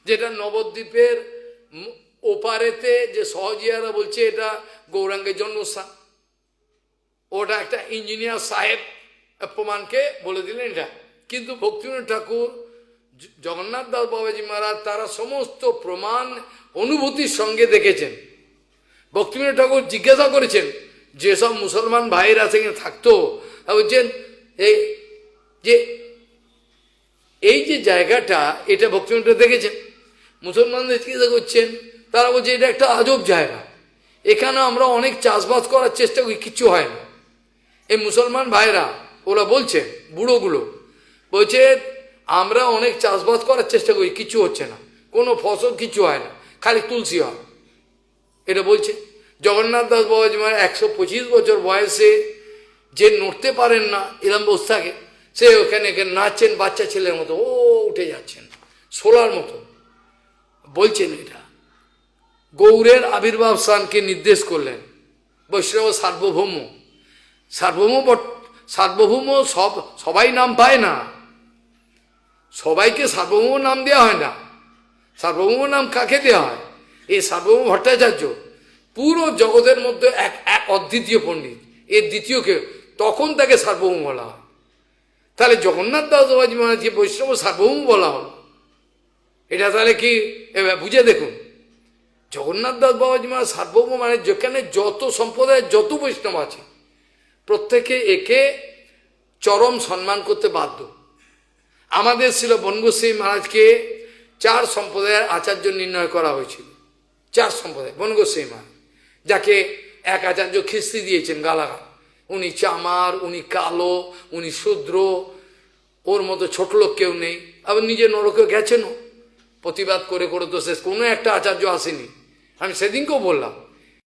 যেটা নবদ্বীপের ওপারেতে যে সহজিয়ারা বলছে এটা গৌরাঙ্গের জন্মস্থান, ওটা একটা ইঞ্জিনিয়ার সাহেব প্রমাণকে বলে দিলেন এটা। কিন্তু ভক্তিবিনোদ ঠাকুর, জগন্নাথ দাস বাবাজি মহারাজ তারা সমস্ত প্রমাণ অনুভূতির সঙ্গে দেখেছেন। ভক্তিবিনোদ ঠাকুর জিজ্ঞাসা করেছেন যেসব মুসলমান ভাইয়েরা সেখানে থাকতো, বলছেন এই যে জায়গাটা, এটা ভক্তিবিনোদ দেখেছেন। মুসলমানদের জিজ্ঞাসা করছেন, তারা বলছে এটা একটা আজব জায়গা, এখানে আমরা অনেক চাষবাস করার চেষ্টা করি, কিচ্ছু হয় না। এই মুসলমান ভাইরা ওরা বলছে, বুড়োগুলো বলছে আমরা অনেক চাষবাস করার চেষ্টা করি, কিছু হচ্ছে না, কোনো ফসল কিছু হয় না, খালি তুলসী হয়। এটা বলছে জগন্নাথ দাস বাবাজি মানে 125 বছর বয়সে যে নড়তে পারেন না, এরম বসে থাকে, সে ওখানে নাচছেন বাচ্চা ছেলের মতো, ও উঠে যাচ্ছেন সোলার মতো। বলছেন এটা গৌরের আবির্ভাব স্থানকে নির্দেশ করলেন। বৈষ্ণব সার্বভৌম, সার্বভৌম সবাই নাম পায় না, সবাইকে সার্বভৌম নাম দেওয়া হয় না। সার্বভৌম নাম কাকে দেওয়া হয়? এই সার্বভৌম ভট্টাচার্য পুরো জগতের মধ্যে এক অদ্বিতীয় পণ্ডিত, এর দ্বিতীয় কেউ, তখন তাকে সার্বভৌম বলা হয়। তাহলে জগন্নাথ দাস বাবাজি মহারাজকে বৈষ্ণব সার্বভৌম বলা হল, এটা তাহলে কি বুঝে দেখুন। জগন্নাথ দাস বাবাজি মহারাজ সার্বভৌম মানে যেখানে যত সম্প্রদায়ের যত বৈষ্ণব আছে প্রত্যেকে একে চরম সম্মান করতে বাধ্য। আমাদের ছিল বনগোস্বামী মহারাজকে 4 সম্প্রদায়ের আচার্য নির্ণয় করা হয়েছিল। 4 সম্প্রদায় বনগোস্বামী মহারাজ, যাকে এক আচার্য খিস্তি দিয়েছেন গালাগাল, উনি চামার, উনি কালো, উনি শূদ্র, ওর মতো ছোট লোক কেউ নেই। আবার নিজে নরকে গেছেনও, প্রতিবাদ করে করে তো শেষ কোনো একটা আচার্য আসেনি। আমি সেদিনকেও বললাম